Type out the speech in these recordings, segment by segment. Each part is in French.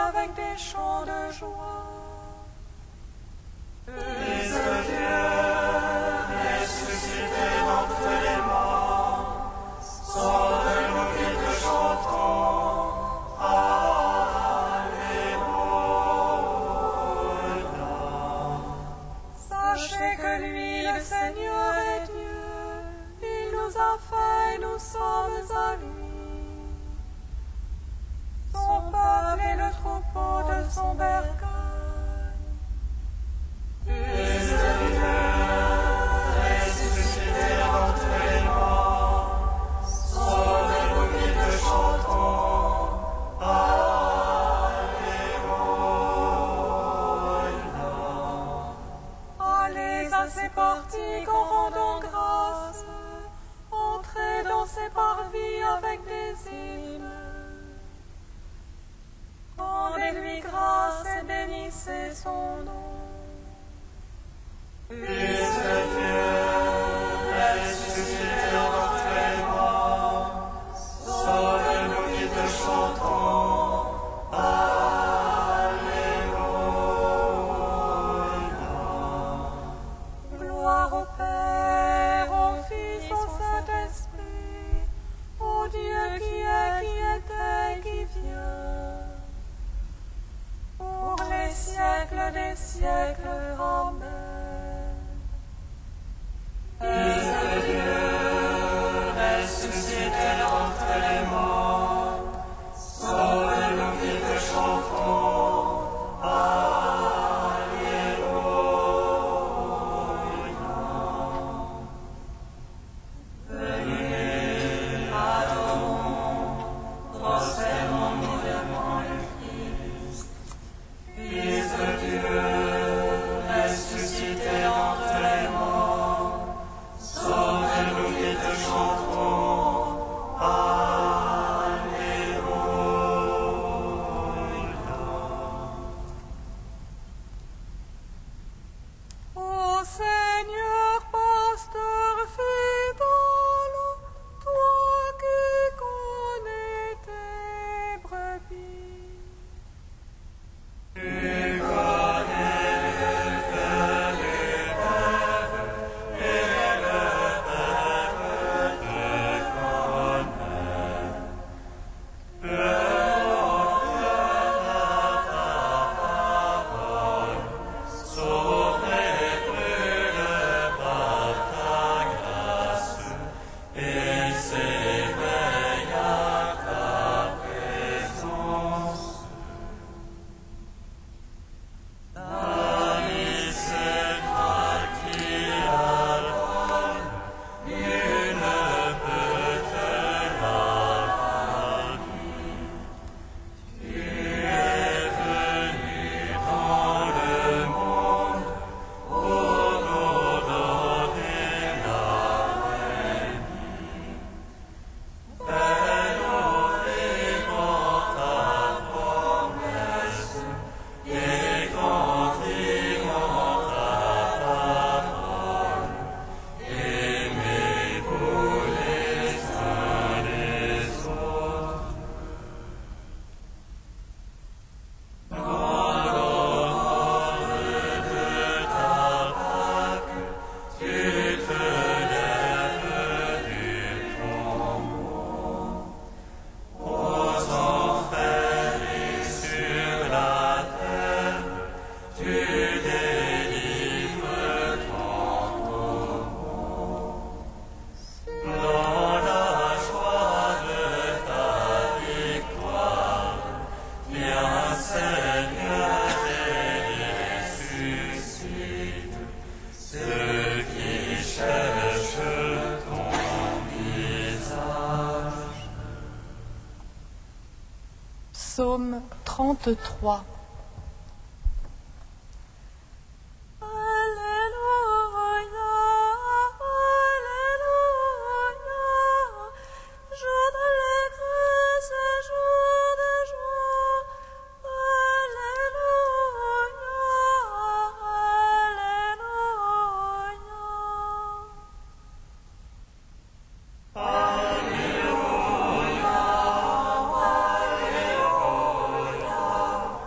avec des chants de joie. Fils de Dieu, ressuscité d'entre les morts, sauve-nous qui te chantons. Alléluia. Sachez que lui, le Seigneur, est Dieu. Il nous a fait et nous sommes à lui. Son peuple est le troupeau de son bercail. Fils de Dieu, ressuscité d'entre les morts, sauve-nous qui te chantons. Alléluia. Allez à ses portiques en rendant grâce. Entrez dans ses parvis avec des hymnes. Rendez-lui grâce et bénissez son nom. Fils de Dieu, ressuscité d'entre les morts, sauve-nous qui te chantons. Alléluia. Gloire au Père, au Fils, au Saint-Esprit, au Dieu qui était et qui vient. Pour les siècles des siècles. Amen. Fils de Dieu, ressuscité d'entre les morts, sauve-nous qui te chantons. Alléluia. Venez, adorons, prosternons-nous devant le Christ. Fils de Dieu, ressuscité d'entre les morts, sauve-nous qui te chantons. Alléluia. Ô Seigneur, pasteur fidèle, toi qui connais tes brebis, Tu connais le cœur des pères, et le Père te connaît. Leur ta parole, sauve-les, brûle par ta grâce, et s'éveille à ta présence. Ami, c'est toi qui adore, nul ne peut te la bannir. Tu es venu dans le monde pour nous donner la bénie. Fais-nous vivre ta promesse et grandir ta parole. Aimez-vous les uns les autres. Dans l'aurore de ta Pâque, tu te lèves du tombeau. Aux enfers et sur la terre, tu délivres ton tombeau. Dans la joie de ta victoire, viens Seigneur et ressuscite ceux qui cherchent ton visage. Psaume 33. Alléluia, Alléluia, jour de l'allégresse et jour de joie. Alléluia, Alléluia. Alléluia, Alléluia.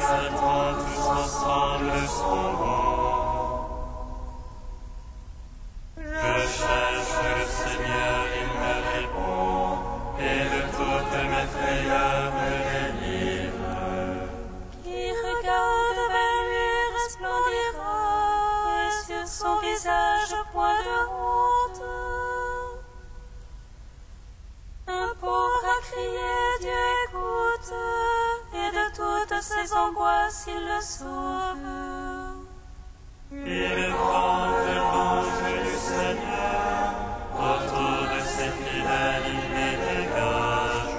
ils attendent tous ensemble son vent. Je cherche le Seigneur, il me répond, et de toutes mes frayeurs me délivre. Qui regarde vers lui resplendira, et sur son visage point de honte. Un pauvre a crié, Dieu écoute, et de toutes ses angoisses il le sauve. Il prend de l'ange du Seigneur, autour de ses fidèles il les dégage.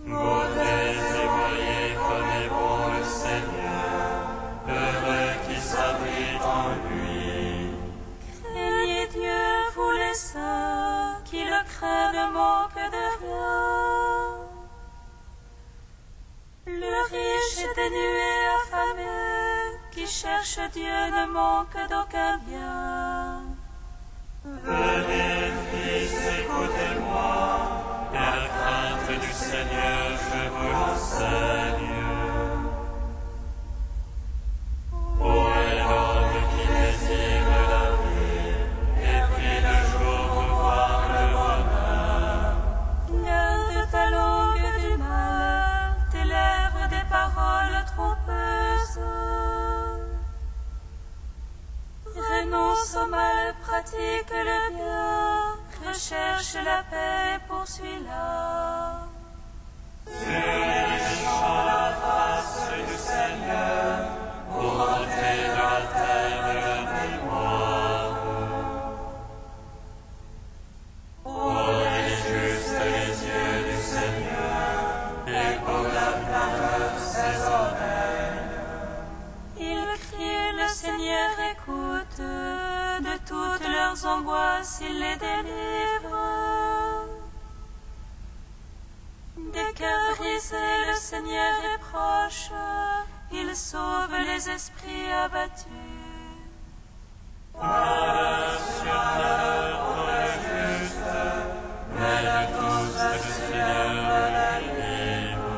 Maudits et voyez comme est bon le Seigneur, heureux qui s'abrite en lui. Craignez Dieu, vous les saints, qui le craignent ne manque de rien. Le riche et dénué affamé, qui cherche Dieu ne manque d'aucun bien. Venez, fils, écoutez-moi, et à la crainte du Seigneur je vous l'enseigne. Ô est l'homme qui désire la vie, et prie de jour pour voir le bonheur. Garde ta langue du mal, tes lèvres des paroles trompeuses. Renonce au mal, pratique le bien, recherche la paix et poursuis-la. Sur les champs la face du Seigneur, pour ôter de la terre la mémoire. Pour les justes les yeux du Seigneur, et pour la planeur ses oreilles. Ils crient, le Seigneur écoute, de toutes leurs angoisses il les délivre. Des cœurs brisés, le Seigneur est proche, il sauve les esprits abattus. Malheur sur malheur pour le juste, mais de tous le Seigneur le délivre.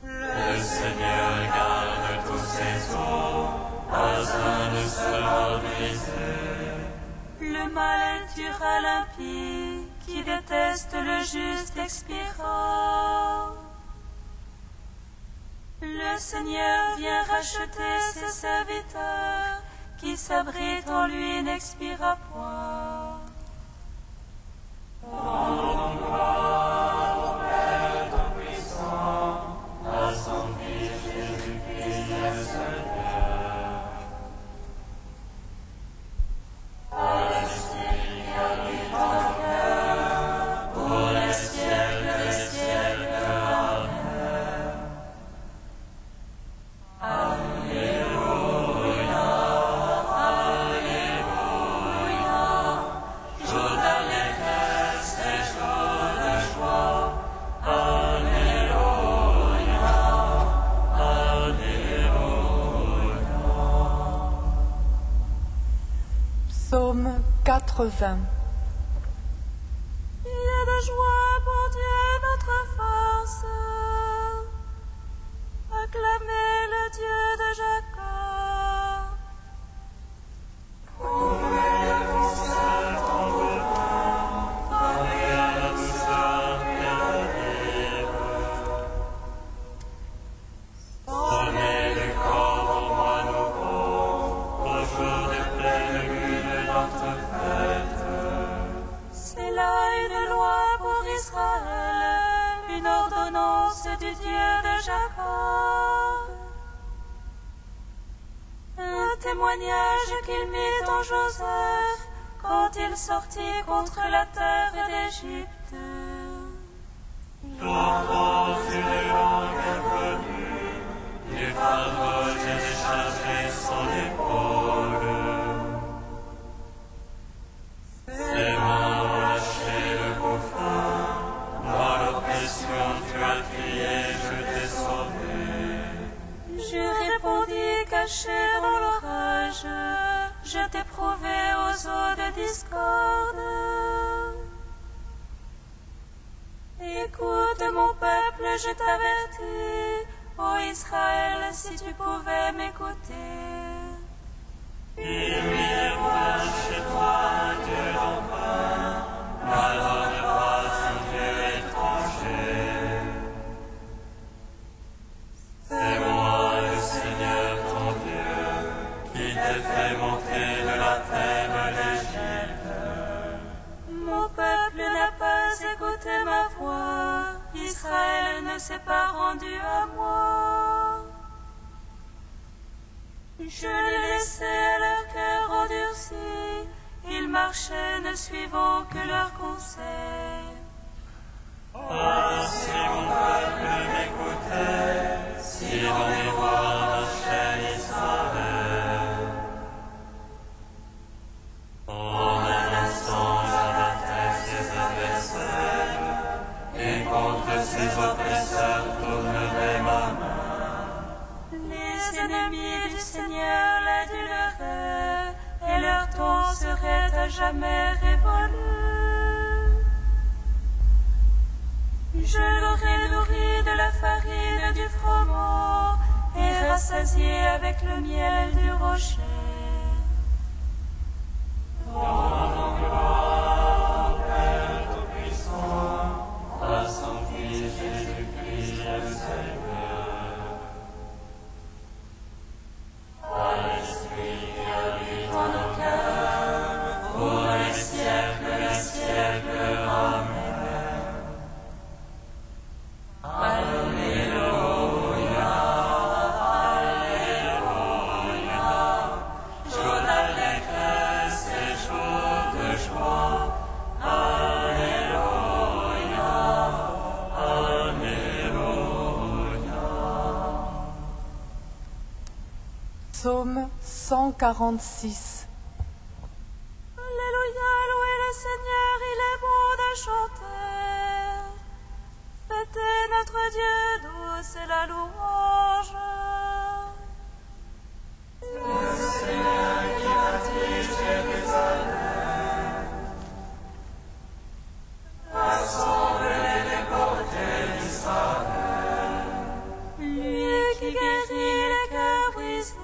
Le Seigneur garde tous ses eaux, pas un ne sera brisé. Le mal tuera l'impie, qui déteste le juste expirant. Le Seigneur vient racheter ses serviteurs, qui s'abritent en lui n'expira point. Rendons gloire au Père Tout-Puissant, à son Fils Jésus-Christ le Seigneur. À l'Esprit qui habite en nos cœurs, pour les siècles des siècles. Amen. Alléluia, Alléluia. Jour d'allégresse et jour de joie. Alléluia, Alléluia. Psaume 80. Il y a de joie pour Dieu notre force. Acclamez le Dieu de Jacob. Ouvrez le concert en vos mains, parlez à la douceur qu'elle livre. Sonnez le corps au mois nouveau, au jour de pleine lune notre fête. C'est là une loi pour Israël, une ordonnance du Dieu de Jacob. Un témoignage qu'il mit en Joseph quand il sortit contre la terre d'Égypte. J'entends sur les langues inconnues, du fardeau j'ai déchargé son épaule. Ses mains ont lâché le bouffon, dans l'oppression tu as crié, je t'ai sauvé. Je répondis caché dans l'orage, je t'ai prouvé aux eaux de discorde. Et Écoute mon peuple, je t'avertis, ô Israël, si tu pouvais m'écouter. Il lui est roi chez toi un Dieu d'emprunt, n'adore pas un Dieu étranger. C'est moi le Seigneur ton Dieu, qui t'ai fait monter de la terre de l'Égypte. Mon peuple n'a pas écouté ma voix, Israël ne s'est pas rendu à moi. Je les laissais à leur cœur endurci, ils marchaient ne suivant que leurs conseils. Ah, si mon peuple m'écoutait, si dans mes voies marchait Israël. En un instant j'abattais ses adversaires, et contre ses oppresseurs tournerai ma main. Les ennemis du Seigneur l'aduleraient, et leur temps serait à jamais révolu. Je l'aurai nourri de la farine du froment, et rassasié avec le miel du rocher. Rendons gloire au Père Tout-Puissant, à son Fils Jésus-Christ le Seigneur. À l'Esprit qui habite en nos cœurs, pour les siècles des siècles. Amen. Alléluia, Alléluia. Jour d'allégresse et jour de joie. Alléluia, Alléluia. Psaume 146. Alléluia, louez le Seigneur, il est bon de chanter. Fêtez notre Dieu, douce est la louange. Le Seigneur qui bâtit Jérusalem, rassemble les déportés d'Israël. Lui qui guérit les cœurs brisés,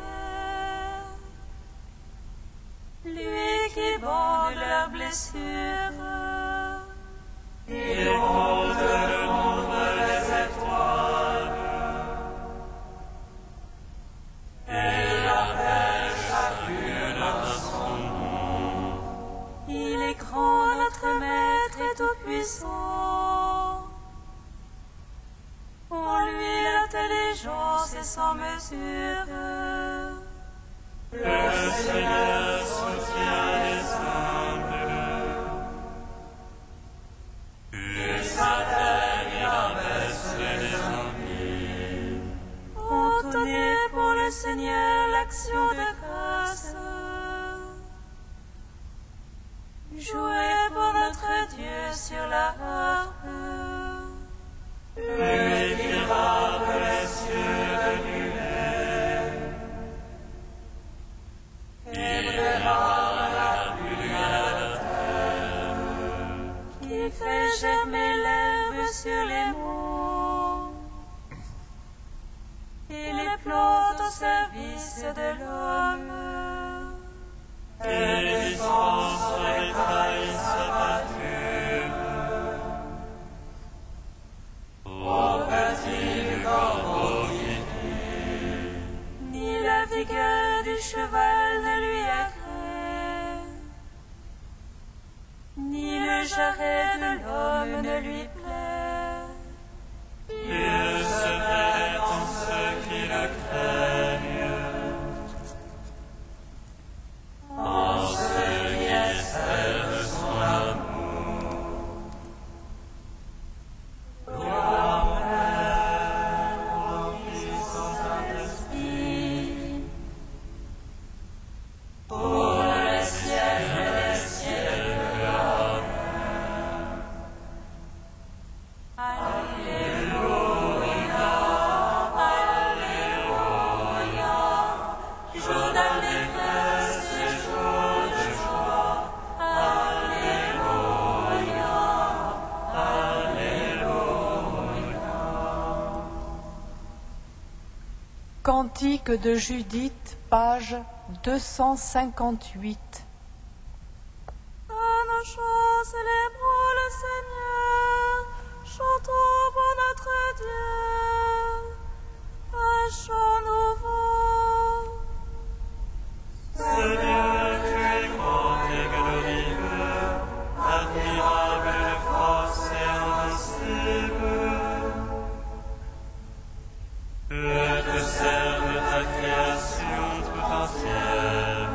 lui qui bande leurs blessures, Il monte le nombre des étoiles, et il appelle chacune à son nom. il est grand, notre Maître et tout-puissant. En lui l'intelligence est sans mesure. Le Seigneur soutient les humbles, puis sa terre il abaisse les impies. Entonnez pour le Seigneur l'action de grâce. Jouez pour notre Dieu sur la harpe. Lui qui frappe les cieux de nuée, il prépare la pluie à la terre. Qui fait germer l'herbe sur les monts, et les plantes au service de l'homme. Il dispense les tailles sa pâture, aux petits du corbeau qui crie. Ni la vigueur du cheval ne lui agrée, ni le jarret de l'homme ne lui plaît. Il se plaît en ceux qui le craignent, en ceux qui espèrent de son amour. Gloire au Père, au Fils, au Saint-Esprit, pour les siècles des siècles. Amen. Cantique de Judith, page 258. À nos chants, célébrons le Seigneur, chantons pour notre Dieu, un chant nouveau. Seigneur, tu es grand et glorieux, admirable de force et invincible. Que te serve ta création tout entière.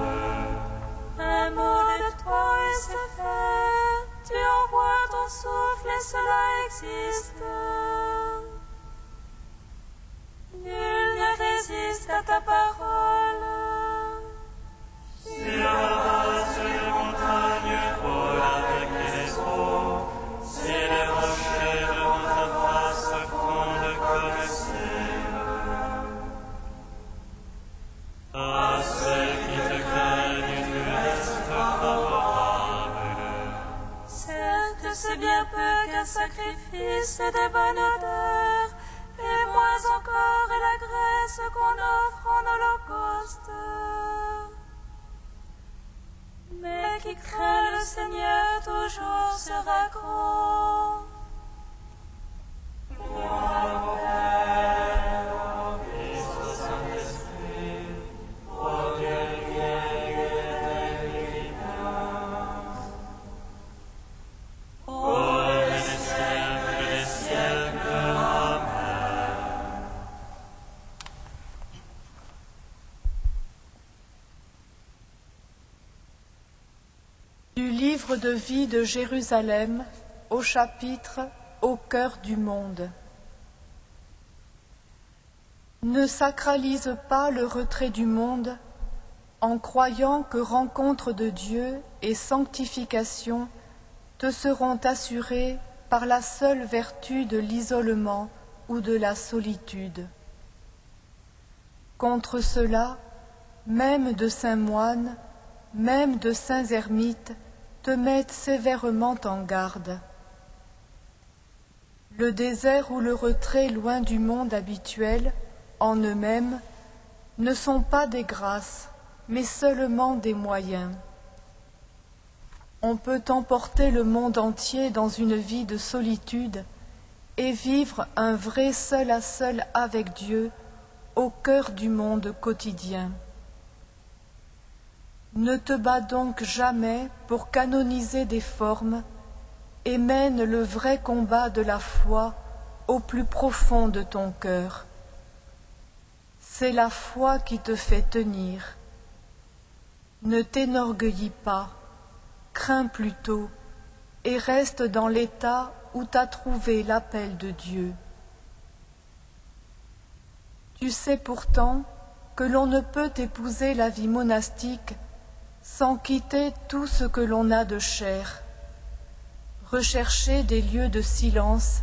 Un mot de toi et c'est fait, tu envoies ton souffle et cela existe. Nul ne résiste à ta parole. Si la race des montagnes roule avec les eaux, si les rochers devant ta face fondent comme le ciel. À ceux qui te craignent, tu restes favorable. Certes, c'est bien peu qu'un sacrifice de bonne odeur, et moins encore la graisse qu'on offre en holocauste. Mais qui craint le Seigneur toujours sera grand. Gloire au Père, au Fils, au Saint-Esprit, au Dieu qui est et qui vient. Ô les siècles des siècles, Amen. Du livre de vie de Jérusalem, au chapitre « Au cœur du monde ». Ne sacralise pas le retrait du monde en croyant que rencontre de Dieu et sanctification te seront assurées par la seule vertu de l'isolement ou de la solitude. Contre cela, même de saints moines, même de saints ermites, te mettent sévèrement en garde. Le désert ou le retrait loin du monde habituel, en eux-mêmes, ne sont pas des grâces, mais seulement des moyens. On peut emporter le monde entier dans une vie de solitude et vivre un vrai seul à seul avec Dieu au cœur du monde quotidien. Ne te bats donc jamais pour canoniser des formes et mène le vrai combat de la foi au plus profond de ton cœur. C'est la foi qui te fait tenir. Ne t'énorgueillis pas, crains plutôt et reste dans l'état où t'as trouvé l'appel de Dieu. Tu sais pourtant que l'on ne peut épouser la vie monastique sans quitter tout ce que l'on a de cher, rechercher des lieux de silence,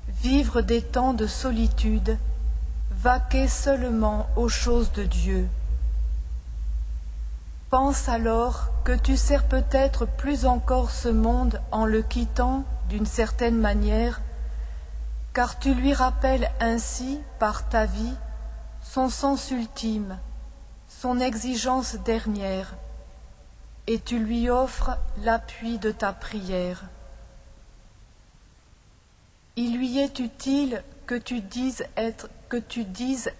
vivre des temps de solitude, vaquer seulement aux choses de Dieu. Pense alors que tu sers peut-être plus encore ce monde en le quittant d'une certaine manière, car tu lui rappelles ainsi, par ta vie, son sens ultime, son exigence dernière, et tu lui offres l'appui de ta prière. Il lui est utile que tu dises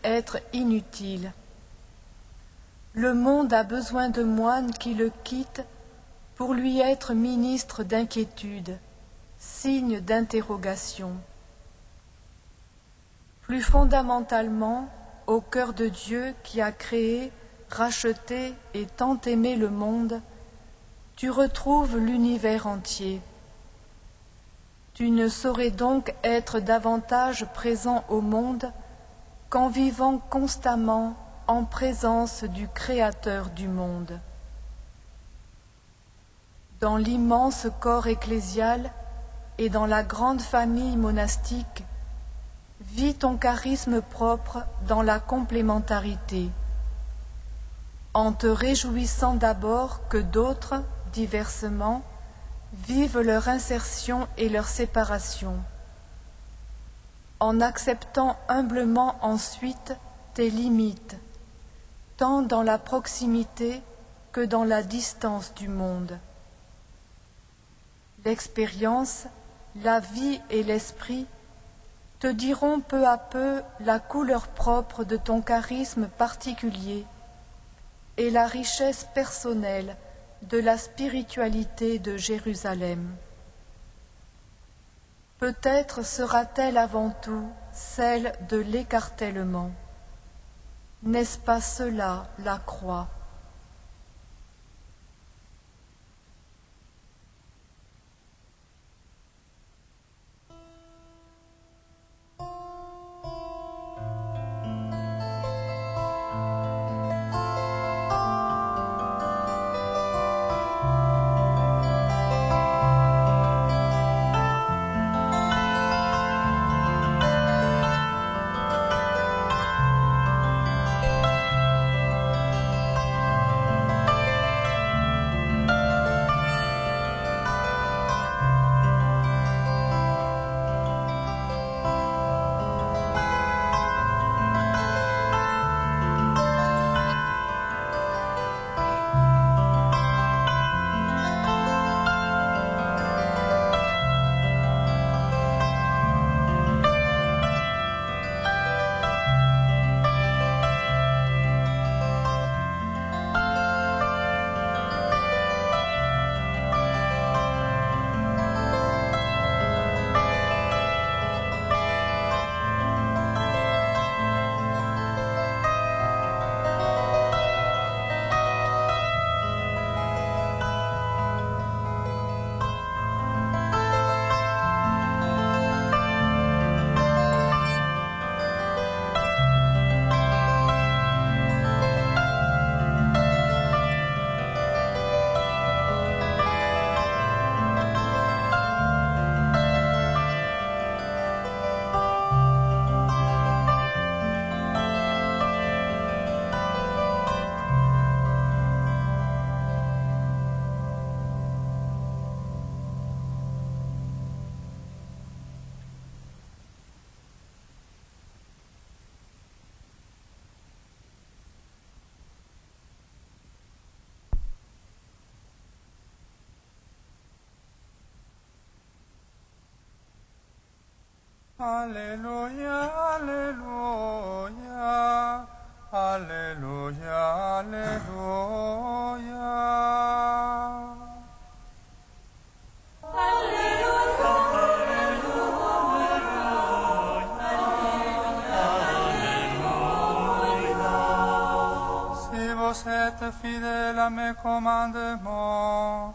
être inutile. Le monde a besoin de moines qui le quittent pour lui être ministre d'inquiétude, signe d'interrogation. Plus fondamentalement, au cœur de Dieu qui a créé, racheté et tant aimé le monde, tu retrouves l'univers entier. Tu ne saurais donc être davantage présent au monde qu'en vivant constamment en présence du Créateur du monde. Dans l'immense corps ecclésial et dans la grande famille monastique, vis ton charisme propre dans la complémentarité, en te réjouissant d'abord que d'autres, diversement, vivent leur insertion et leur séparation, en acceptant humblement ensuite tes limites, tant dans la proximité que dans la distance du monde. L'expérience, la vie et l'esprit te diront peu à peu la couleur propre de ton charisme particulier et la richesse personnelle de la spiritualité de Jérusalem. Peut-être sera-t-elle avant tout celle de l'écartèlement. N'est-ce pas cela la croix ? Alléluia, Alléluia, Alléluia, Alléluia. Si vous êtes fidèles à mes commandements,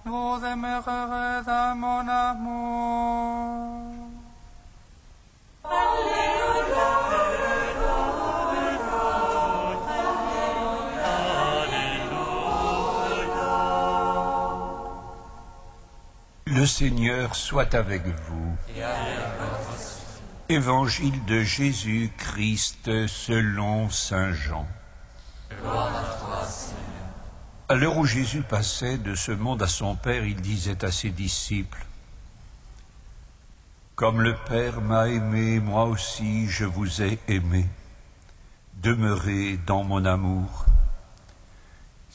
vous demeurerez dans mon amour. Le Seigneur soit avec vous. Évangile de Jésus-Christ selon saint Jean. À l'heure où Jésus passait de ce monde à son Père, il disait à ses disciples : « Comme le Père m'a aimé, moi aussi je vous ai aimé. Demeurez dans mon amour.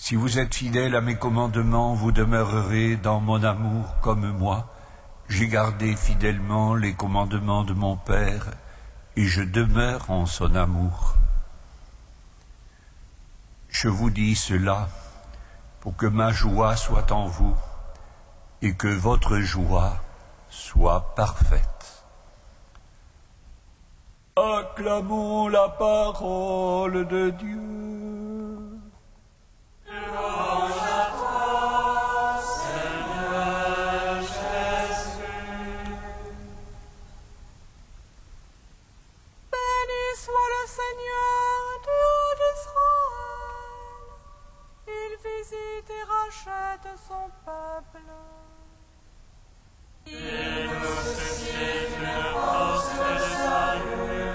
Si vous êtes fidèles à mes commandements, vous demeurerez dans mon amour comme moi. J'ai gardé fidèlement les commandements de mon Père et je demeure en son amour. Je vous dis cela pour que ma joie soit en vous et que votre joie soit parfaite. » Acclamons la parole de Dieu. Son peuple. Il nous suscite une force de salut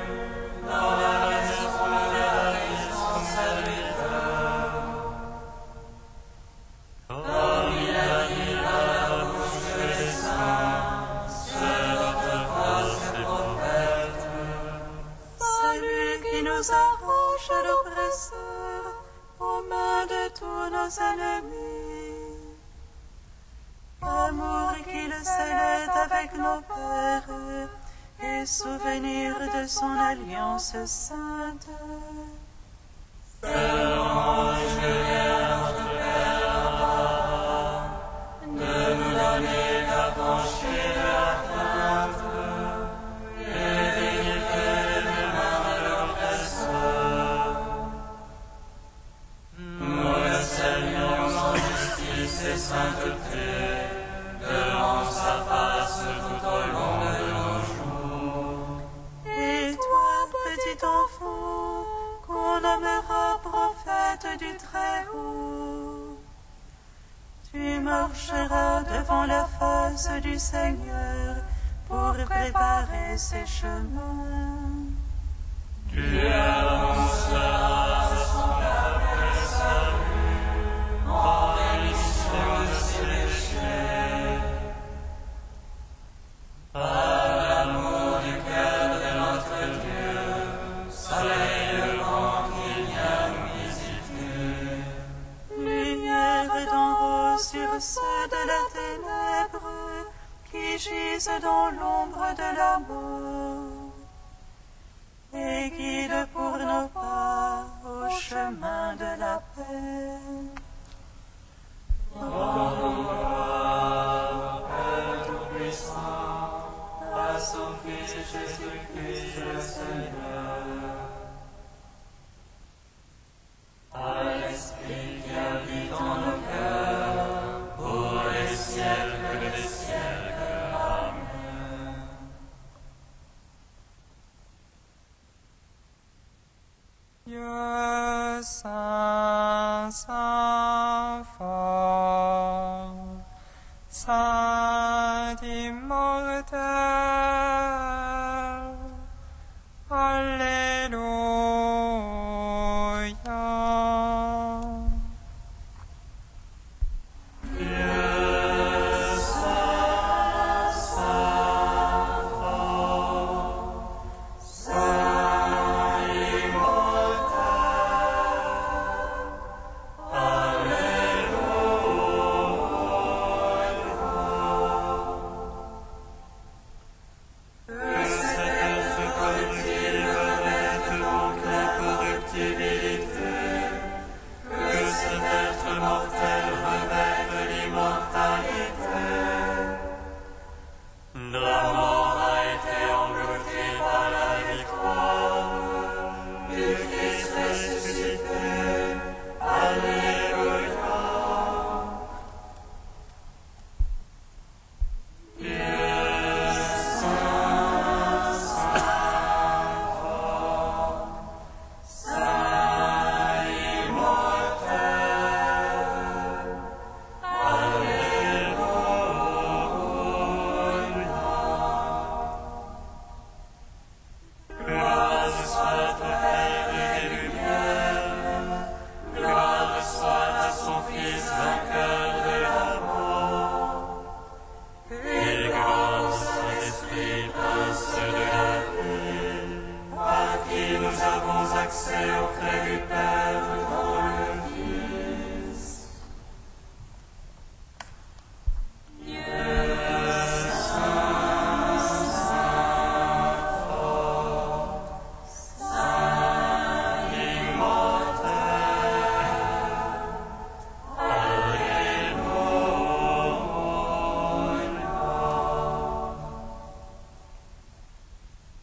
dans la maison de la vie de son serviteur. Comme il a dit par la bouche des saints, c'est votre grâce des prophètes. Celui qui nous a délivre de l'oppresseur, aux mains de tous nos ennemis. Amour qu'il scellait avec nos pères, et souvenir de son alliance sainte. Et toi, petit enfant, qu'on nommera prophète du Très-Haut, tu marcheras devant la face du Seigneur pour préparer ses chemins. Tu annonceras son appel salut, en rémission de ses péchés. Par l'amour du cœur de notre Dieu, soleil levant qui vient nous visiter. Lumière d'en haut sur ceux de la ténèbre qui gisent dans l'ombre de la mort, et guide pour nos pas au chemin de la paix. À son Fils Jésus-Christ le Seigneur, à l'Esprit qui habite en nos cœurs, pour les siècles des siècles. Amen. Dieu saint, saint fort, saint immortel, Alléluia.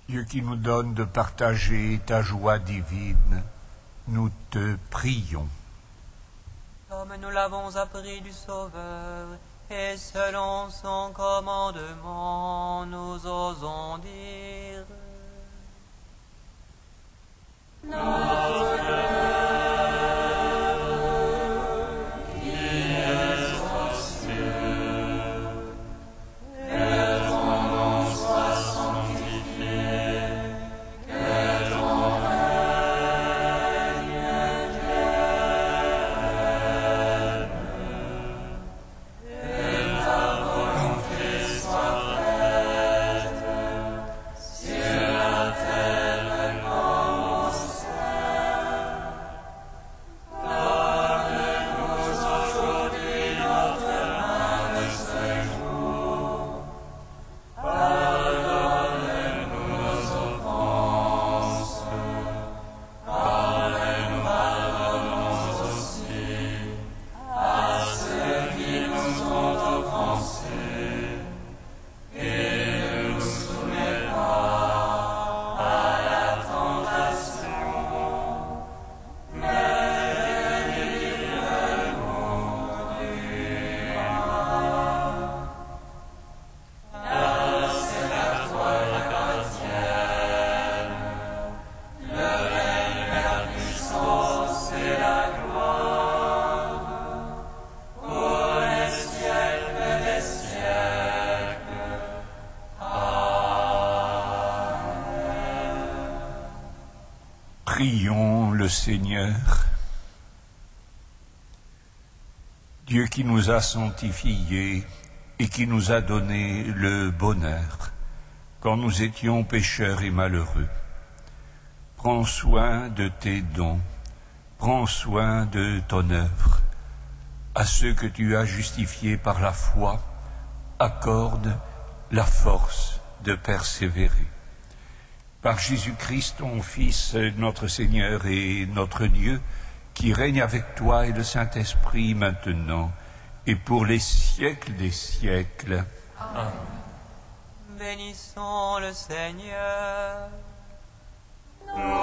Dieu qui nous donne de partager ta joie divine, nous te prions. Comme nous l'avons appris du Sauveur, et selon son commandement, nous osons dire: Si Prions le Seigneur. Dieu qui nous a sanctifiés et qui nous a donné le bonheur quand nous étions pécheurs et malheureux, prends soin de tes dons, prends soin de ton œuvre. À ceux que tu as justifiés par la foi, accorde la force de persévérer. Par Jésus-Christ, ton Fils, notre Seigneur et notre Dieu, qui règne avec toi et le Saint-Esprit maintenant et pour les siècles des siècles. Amen. Bénissons le Seigneur. Nous